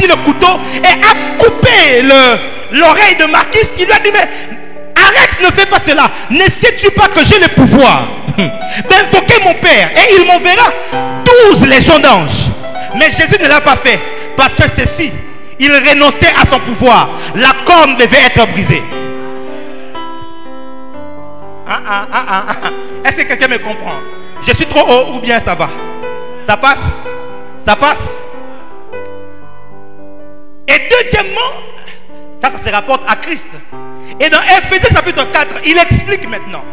sorti le couteau et a coupé l'oreille de Marquis. Il lui a dit, mais arrête, ne fais pas cela. Ne sais-tu pas que j'ai le pouvoir d'invoquer mon Père et il m'enverra 12 légions d'anges? Mais Jésus ne l'a pas fait parce que ceci, il renonçait à son pouvoir. La corne devait être brisée. Est-ce que quelqu'un me comprend? Je suis trop haut ou bien ça va? Ça passe? Ça passe? Et deuxièmement, ça se rapporte à Christ. Et dans Ephésiens chapitre 4, il explique maintenant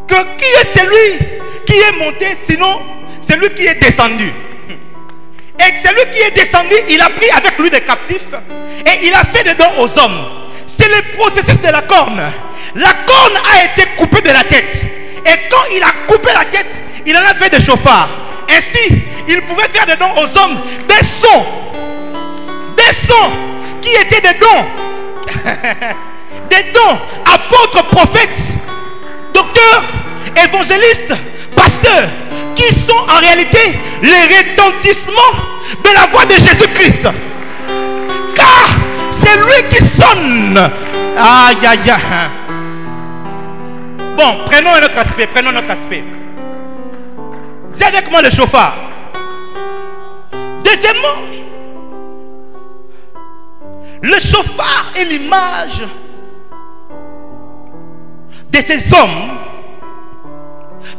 que qui est celui qui est monté, sinon celui qui est descendu. Et celui qui est descendu, il a pris avec lui des captifs et il a fait des dons aux hommes. C'est le processus de la corne. La corne a été coupée de la tête. Et quand il a coupé la tête, il en a fait des chauffards. Ainsi, il pouvait faire des dons aux hommes, des sons. Des sons qui étaient des dons. Des dons, apôtres, prophètes, docteurs, évangélistes, pasteurs, qui sont en réalité les retentissements de la voix de Jésus-Christ. Car c'est lui qui sonne. Aïe, aïe, aïe. Bon, prenons un autre aspect, prenons un autre aspect. C'est avec moi le chauffard. Deuxièmement, le chauffard est l'image de ces hommes,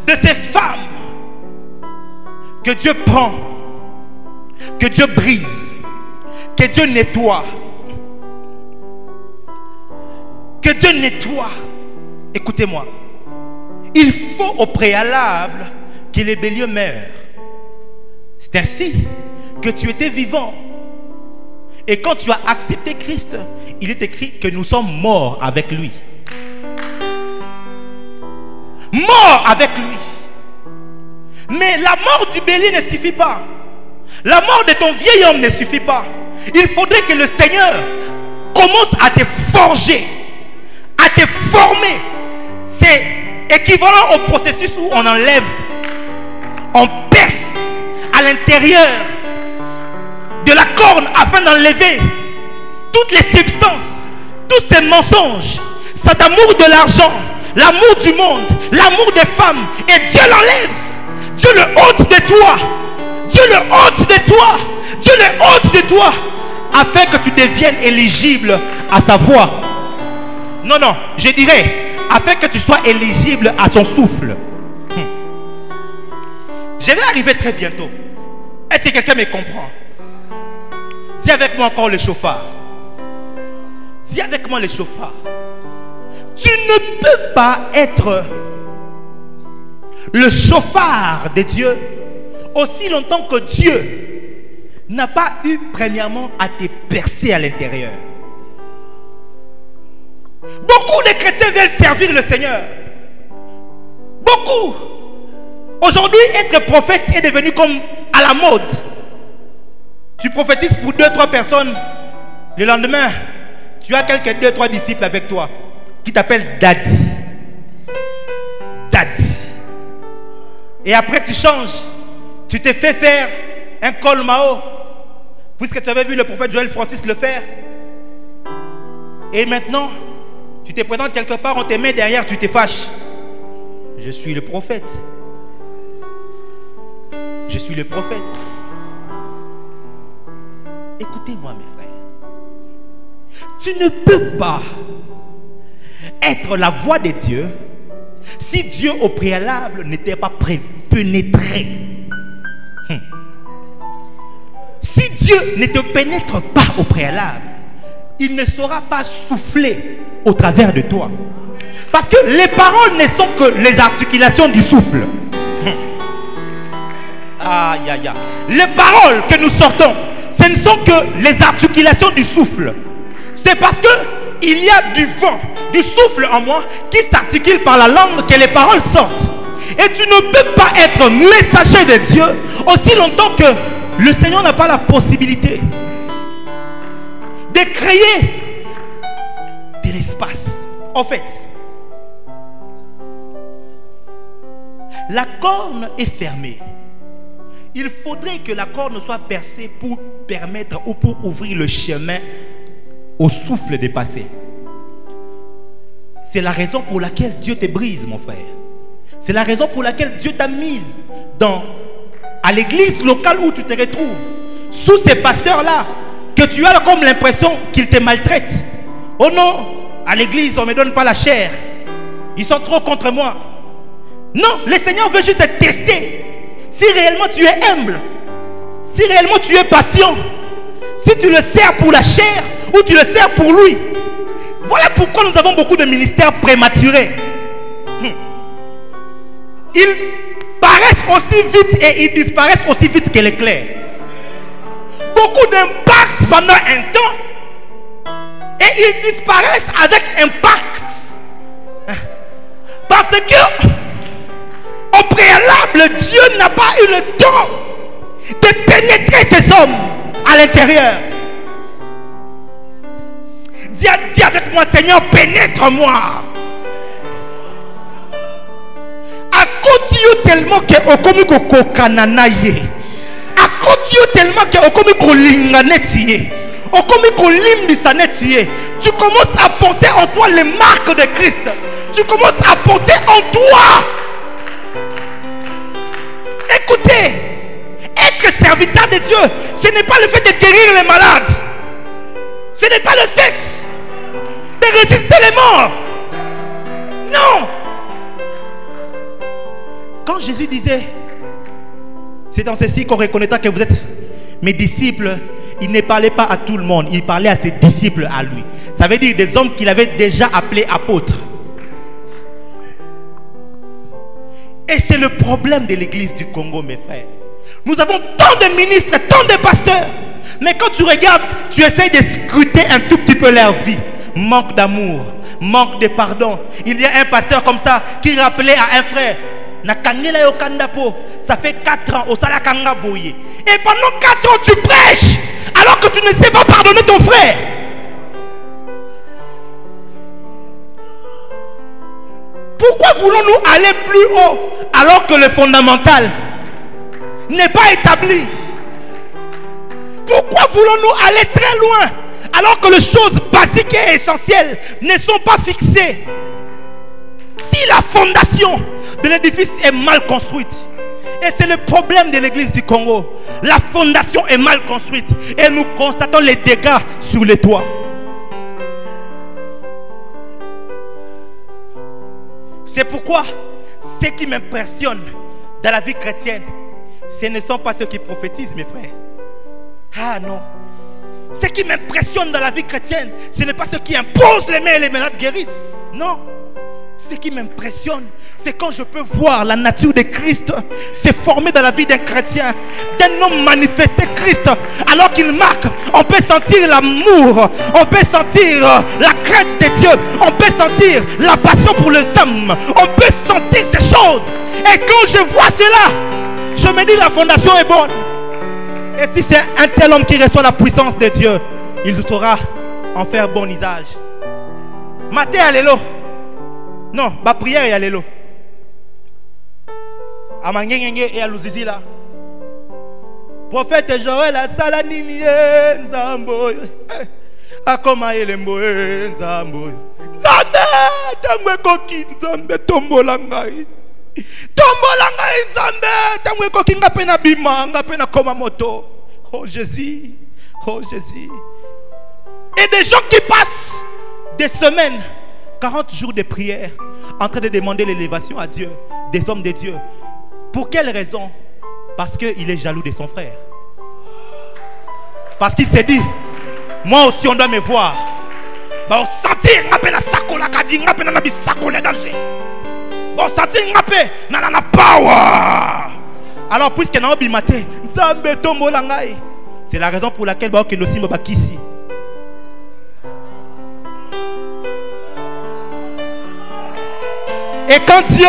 de ces femmes que Dieu prend, que Dieu brise, que Dieu nettoie. Que Dieu nettoie. Écoutez-moi. Il faut au préalable que les béliers meurent. C'est ainsi que tu étais vivant. Et quand tu as accepté Christ, il est écrit que nous sommes morts avec lui. Morts avec lui. Mais la mort du bélier ne suffit pas. La mort de ton vieil homme ne suffit pas. Il faudrait que le Seigneur commence à te forger, à te former. C'est équivalent au processus où on enlève, on perce à l'intérieur de la corne afin d'enlever toutes les substances, tous ces mensonges, cet amour de l'argent, l'amour du monde, l'amour des femmes. Et Dieu l'enlève. Dieu le ôte de toi. Dieu le ôte de toi. Dieu le ôte de toi. Afin que tu deviennes éligible à sa voix. Non, non, je dirais, afin que tu sois éligible à son souffle. Je vais arriver très bientôt. Est-ce que quelqu'un me comprend? Dis avec moi encore le chauffard. Dis avec moi le chauffard. Tu ne peux pas être le chauffard de Dieu aussi longtemps que Dieu n'a pas eu premièrement à te percer à l'intérieur. Beaucoup de chrétiens veulent servir le Seigneur. Beaucoup. Aujourd'hui, être prophète est devenu comme à la mode. Tu prophétises pour 2-3 personnes. Le lendemain, tu as quelques 2-3 disciples avec toi qui t'appellent Daddy. Daddy. Et après tu changes. Tu t'es fait faire un col Mao. Puisque tu avais vu le prophète Joël Francis le faire. Et maintenant, tu te présentes quelque part, on te met derrière, tu te fâches. Je suis le prophète. Je suis le prophète. Écoutez-moi mes frères. Tu ne peux pas être la voix de Dieu si Dieu au préalable n'était pas pénétré. Si Dieu ne te pénètre pas au préalable, il ne saura pas souffler au travers de toi. Parce que les paroles ne sont que les articulations du souffle. Aïe, aïe, aïe. Les paroles que nous sortons, ce ne sont que les articulations du souffle. C'est parce que il y a du vent, du souffle en moi qui s'articule par la langue que les paroles sortent. Et tu ne peux pas être messager de Dieu aussi longtemps que le Seigneur n'a pas la possibilité de créer de l'espace. En fait, la corne est fermée. il faudrait que la corne soit percée pour permettre ou pour ouvrir le chemin au souffle de passer. C'est la raison pour laquelle Dieu te brise, mon frère. C'est la raison pour laquelle Dieu t'a mise à l'église locale où tu te retrouves, sous ces pasteurs-là, que tu as comme l'impression qu'ils te maltraitent. Oh non, à l'église, on ne me donne pas la chair. Ils sont trop contre moi. Non, le Seigneur veut juste te tester. Si réellement tu es humble, si réellement tu es patient, si tu le sers pour la chair ou tu le sers pour lui. Voilà pourquoi nous avons beaucoup de ministères prématurés. Ils paraissent aussi vite et ils disparaissent aussi vite que l'éclair. Beaucoup d'impact pendant un temps et ils disparaissent avec impact. Parce que au préalable, Dieu n'a pas eu le temps de pénétrer ces hommes à l'intérieur. Dis avec moi, Seigneur, pénètre-moi. A côté tellement que okomi ko kokananaye. A côté tellement que okomi ko linganetiye. Okomi ko limbisanetiye. Tu commences à porter en toi les marques de Christ. Tu commences à porter en toi. Écoutez, être serviteur de Dieu, ce n'est pas le fait de guérir les malades. Ce n'est pas le fait de résister les morts. Non. Quand Jésus disait, c'est dans ceci qu'on reconnaîtra que vous êtes mes disciples, il ne parlait pas à tout le monde, il parlait à ses disciples à lui. Ça veut dire des hommes qu'il avait déjà appelés apôtres. Et c'est le problème de l'église du Congo, mes frères. Nous avons tant de ministres, tant de pasteurs. Mais quand tu regardes, tu essaies de scruter un tout petit peu leur vie. Manque d'amour, manque de pardon. Il y a un pasteur comme ça qui rappelait à un frère, ça fait 4 ans au Salakanga Boye. Et pendant 4 ans, tu prêches alors que tu ne sais pas pardonner ton frère. Pourquoi voulons-nous aller plus haut alors que le fondamental n'est pas établi? Pourquoi voulons-nous aller très loin alors que les choses basiques et essentielles ne sont pas fixées? Si la fondation de l'édifice est mal construite, et c'est le problème de l'église du Congo, la fondation est mal construite et nous constatons les dégâts sur les toits. C'est pourquoi ce qui m'impressionne dans la vie chrétienne, ce ne sont pas ceux qui prophétisent, mes frères. Ah non. Ce qui m'impressionne dans la vie chrétienne, ce n'est pas ceux qui imposent les mains et les malades guérissent. Non. Ce qui m'impressionne, c'est quand je peux voir la nature de Christ se former dans la vie d'un chrétien, d'un homme manifester Christ. Alors qu'il marque, on peut sentir l'amour, on peut sentir la crainte de Dieu, on peut sentir la passion pour les âmes, on peut sentir ces choses. Et quand je vois cela, je me dis la fondation est bonne. Et si c'est un tel homme qui reçoit la puissance de Dieu, il saura en faire bon usage. Maté allélo. Non, ma prière est allélo. Amangenge et aluzizi là. Prophète Joël a salanini nzambo. Akoma elembo nzambo. Nzambe tangwe koki nzambe tombola ngai. Tombola ngai nzambe tangwe koki ngape na bima ngape na koma moto. Oh Jésus. Oh Jésus. Et des gens qui passent des semaines, 40 jours de prière, en train de demander l'élévation à Dieu, des hommes de Dieu. Pour quelle raison? Parce qu'il est jaloux de son frère. Parce qu'il s'est dit, moi aussi on doit me voir. Bah on sentit la sakola kadi ngape na bi sakola danger. Bon sentit ngape na power. Alors puisque na obi maté, nzambe tombola ngai. C'est la raison pour laquelle ba okendo simba bakisi. Et quand Dieu,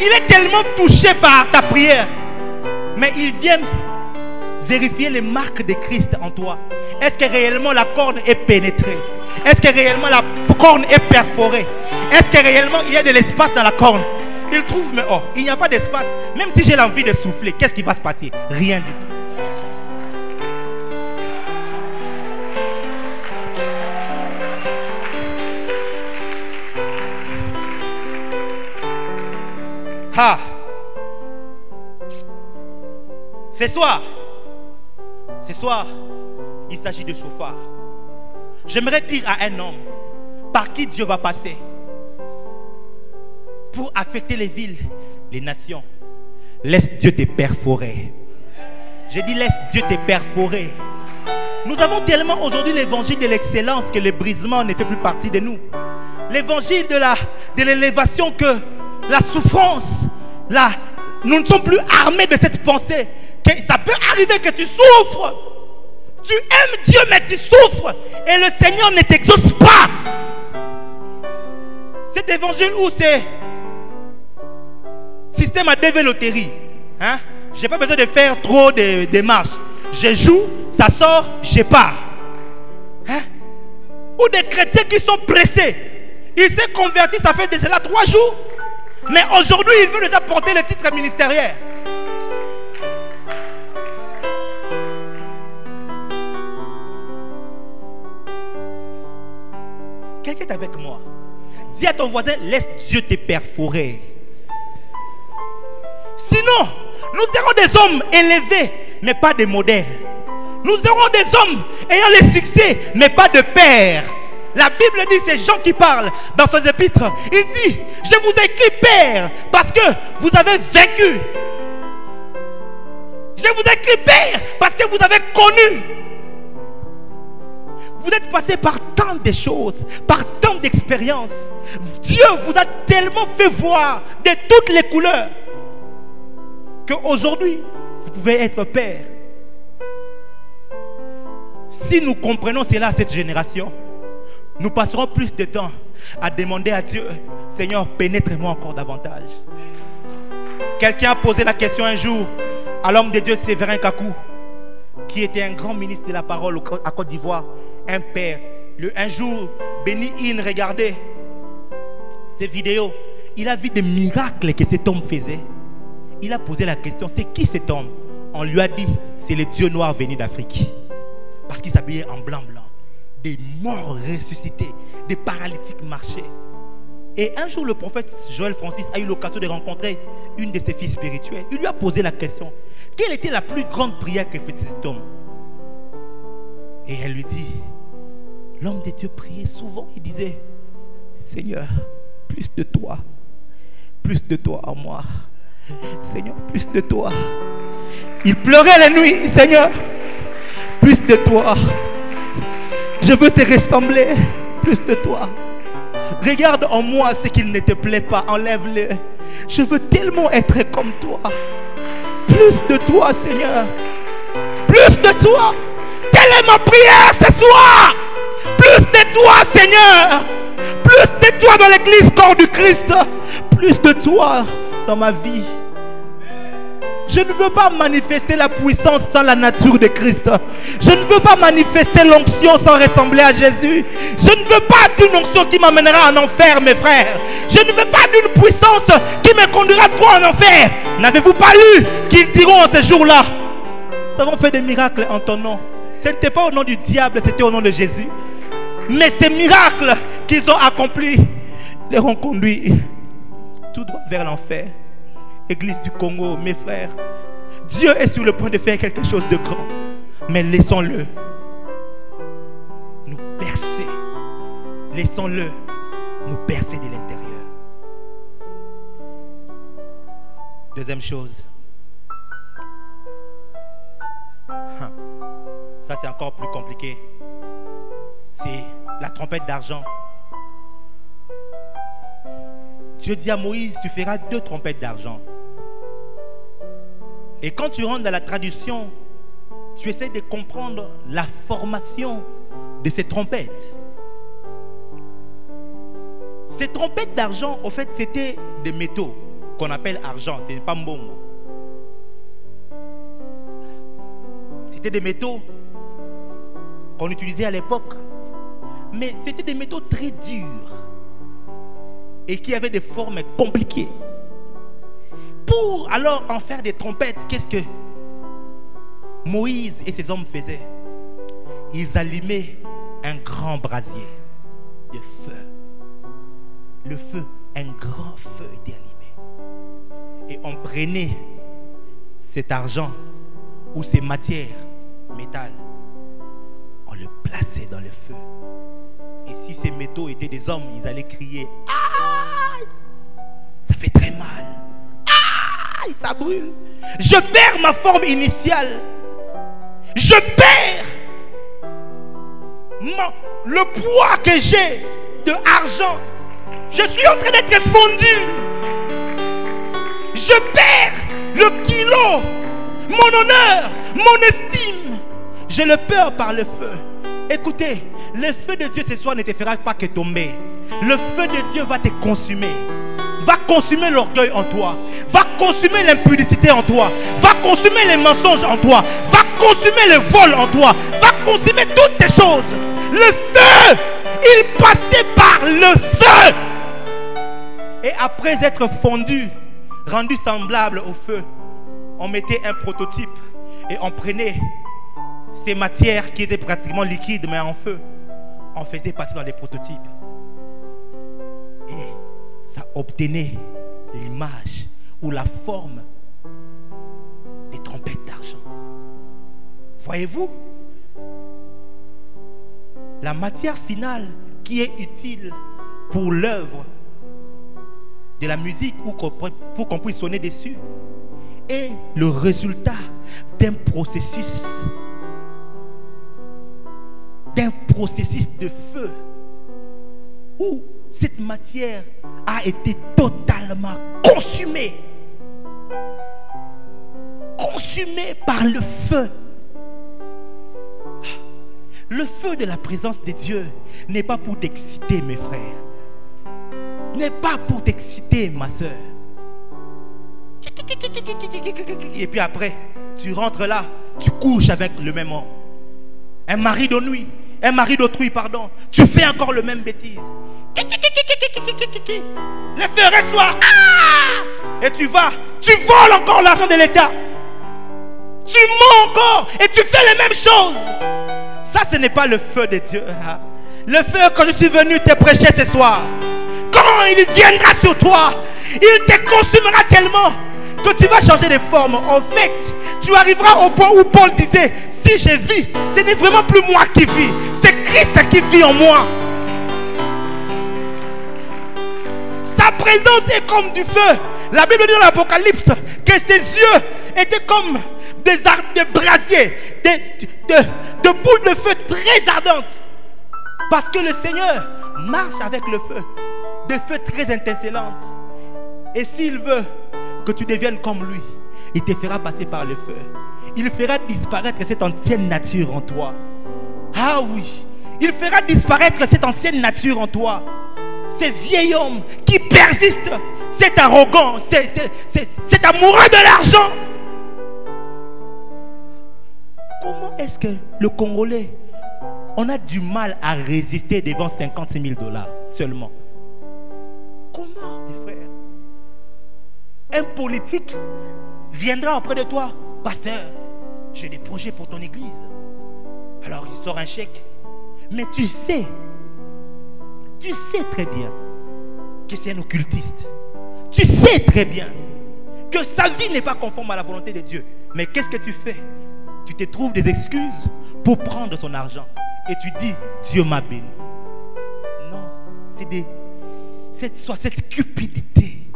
il est tellement touché par ta prière, mais il vient vérifier les marques de Christ en toi. Est-ce que réellement la corne est pénétrée? Est-ce que réellement la corne est perforée? Est-ce que réellement il y a de l'espace dans la corne? Il trouve, mais oh, il n'y a pas d'espace. Même si j'ai l'envie de souffler, qu'est-ce qui va se passer? Rien du tout. Ah. Ce soir, il s'agit de chauffard. J'aimerais dire à un homme par qui Dieu va passer pour affecter les villes, les nations. Laisse Dieu te perforer. J'ai dit laisse Dieu te perforer. Nous avons tellement aujourd'hui l'évangile de l'excellence que le brisement ne fait plus partie de nous. L'évangile de l'élévation, que la souffrance, nous ne sommes plus armés de cette pensée que ça peut arriver que tu souffres. Tu aimes Dieu mais tu souffres et le Seigneur ne t'exauce pas. Cet évangile où c'est système à dévéloterie, hein? Je n'ai pas besoin de faire trop de démarches. Je joue, ça sort, je pars, hein? Ou des chrétiens qui sont pressés. Il s'est converti, ça fait de cela 3 jours. Mais aujourd'hui, il veut déjà porter le titre ministériel. Quelqu'un est avec moi. Dis à ton voisin, laisse Dieu te perforer. Sinon, nous serons des hommes élevés, mais pas des modèles. Nous serons des hommes ayant les succès, mais pas de pères. La Bible dit, c'est Jean qui parle dans son épître. Il dit, je vous écris père, parce que vous avez vaincu. Je vous écris père, parce que vous avez connu. Vous êtes passé par tant de choses, par tant d'expériences. Dieu vous a tellement fait voir de toutes les couleurs qu'aujourd'hui, vous pouvez être père. Si nous comprenons cela à cette génération, nous passerons plus de temps à demander à Dieu, Seigneur, pénètre-moi encore davantage. Quelqu'un a posé la question un jour à l'homme de Dieu Séverin Kakou, qui était un grand ministre de la parole à Côte d'Ivoire, un père. Un jour, Benny Hinn regardait ces vidéos. Il a vu des miracles que cet homme faisait. Il a posé la question, c'est qui cet homme? On lui a dit, c'est le Dieu noir venu d'Afrique. Parce qu'il s'habillait en blanc. Des morts ressuscités, des paralytiques marchaient. Et un jour, le prophète Joël Francis a eu l'occasion de rencontrer une de ses filles spirituelles. Il lui a posé la question, quelle était la plus grande prière que faisait cet homme? Et elle lui dit, l'homme de Dieu priait souvent. Il disait, Seigneur, plus de toi en moi. Seigneur, plus de toi. Il pleurait la nuit, Seigneur, plus de toi. Je veux te ressembler, plus de toi. Regarde en moi ce qu'il ne te plaît pas, enlève-le. Je veux tellement être comme toi. Plus de toi, Seigneur. Plus de toi. Telle est ma prière ce soir. Plus de toi, Seigneur. Plus de toi dans l'église corps du Christ. Plus de toi dans ma vie. Je ne veux pas manifester la puissance sans la nature de Christ. Je ne veux pas manifester l'onction sans ressembler à Jésus. Je ne veux pas d'une onction qui m'amènera en enfer, mes frères. Je ne veux pas d'une puissance qui me conduira trop en enfer. N'avez-vous pas lu qu'ils diront en ce jour-là, nous avons fait des miracles en ton nom. Ce n'était pas au nom du diable, c'était au nom de Jésus. Mais ces miracles qu'ils ont accomplis les ont conduits tout droit vers l'enfer. Église du Congo, mes frères, Dieu est sur le point de faire quelque chose de grand. Mais laissons-le nous percer. Laissons-le nous percer de l'intérieur. Deuxième chose. Ça c'est encore plus compliqué. C'est la trompette d'argent. Dieu dit à Moïse, tu feras 2 trompettes d'argent. Et quand tu rentres dans la traduction, tu essaies de comprendre la formation de ces trompettes. Ces trompettes d'argent, au fait, c'était des métaux qu'on appelle argent, ce n'est pas mbongo. C'était des métaux qu'on utilisait à l'époque. Mais c'était des métaux très durs et qui avaient des formes compliquées. Pour alors en faire des trompettes, qu'est-ce que Moïse et ses hommes faisaient? Ils allumaient un grand brasier de feu. Le feu, un grand feu était allumé. Et on prenait cet argent ou ces matières, métal, on le plaçait dans le feu. Et si ces métaux étaient des hommes, ils allaient crier « Aïe! Ça fait très mal. Aïe! Ça brûle. Je perds ma forme initiale. Je perds le poids que j'ai de argent. Je suis en train d'être fondu. Je perds le kilo, mon honneur, mon estime. Je le perds par le feu. Écoutez, le feu de Dieu ce soir ne te fera pas que tomber. Le feu de Dieu va te consumer. Va consumer l'orgueil en toi. Va consumer l'impudicité en toi. Va consumer les mensonges en toi. Va consumer le vol en toi. Va consumer toutes ces choses. Le feu, il passait par le feu. Et après être fondu, rendu semblable au feu, on mettait un prototype et on prenait ces matières qui étaient pratiquement liquides mais en feu. On faisait passer dans les prototypes. Et ça obtenait l'image ou la forme des trompettes d'argent. Voyez-vous? La matière finale qui est utile pour l'œuvre de la musique ou pour qu'on puisse sonner dessus est le résultat d'un processus de feu où cette matière a été totalement consumée par le feu. Le feu de la présence de Dieu n'est pas pour t'exciter, mes frères. N'est pas pour t'exciter, ma soeur. Et puis après, tu rentres là, tu couches avec le même homme. Un mari d'autrui, pardon. Tu fais encore le même bêtise. Le feu reçoit. Et tu vas, tu voles encore l'argent de l'État. Tu mens encore et tu fais les mêmes choses. Ça, ce n'est pas le feu de Dieu. Le feu, quand je suis venu te prêcher ce soir, quand il viendra sur toi, il te consumera tellement que tu vas changer de forme. En fait, tu arriveras au point où Paul disait, si je vis, ce n'est vraiment plus moi qui vis, c'est Christ qui vit en moi. Sa présence est comme du feu. La Bible dit dans l'Apocalypse que ses yeux étaient comme des brasiers, de boules de feu très ardentes. Parce que le Seigneur marche avec le feu, de feu très étincelante. Et s'il veut que tu deviennes comme lui, il te fera passer par le feu. Il fera disparaître cette ancienne nature en toi. Ah oui, il fera disparaître cette ancienne nature en toi. Ce vieil homme qui persiste, cet arrogant, cet amoureux de l'argent. Comment est-ce que le Congolais, on a du mal à résister devant 56 000 $ seulement? Comment, mes frères? Un politique viendra auprès de toi. Pasteur, j'ai des projets pour ton église. Alors il sort un chèque. Mais tu sais très bien que c'est un occultiste. Tu sais très bien que sa vie n'est pas conforme à la volonté de Dieu. Mais qu'est-ce que tu fais? Tu te trouves des excuses pour prendre son argent. Et tu dis, Dieu m'a béni. Non, c'est cette cupidité.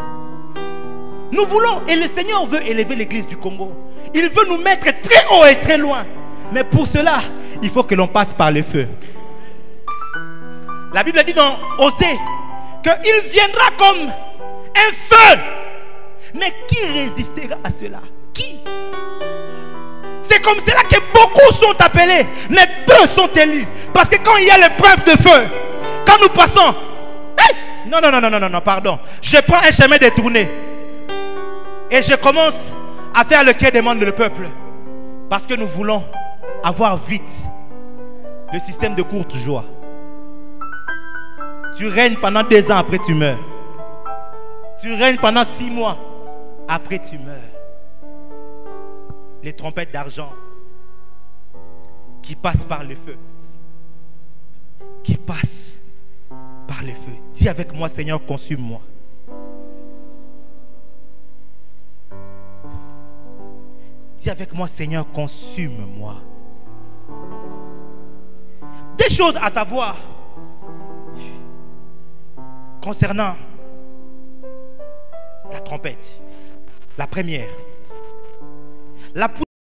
Nous voulons, et le Seigneur veut élever l'église du Congo. Il veut nous mettre très haut et très loin. Mais pour cela, il faut que l'on passe par le feu. La Bible dit dans Osée qu'il viendra comme un feu. Mais qui résistera à cela? Qui? C'est comme cela que beaucoup sont appelés, mais peu sont élus. Parce que quand il y a l'épreuve de feu, quand nous passons, hey! Non, pardon. Je prends un chemin détourné. Et je commence à faire le quai demande le peuple. Parce que nous voulons avoir vite le système de courte joie. Tu règnes pendant 2 ans, après tu meurs. Tu règnes pendant 6 mois. Après tu meurs. Les trompettes d'argent qui passent par le feu. Qui passent par le feu. Dis avec moi, Seigneur, consume-moi. Dis avec moi, Seigneur, consume-moi. Des choses à savoir concernant la trompette. La première, la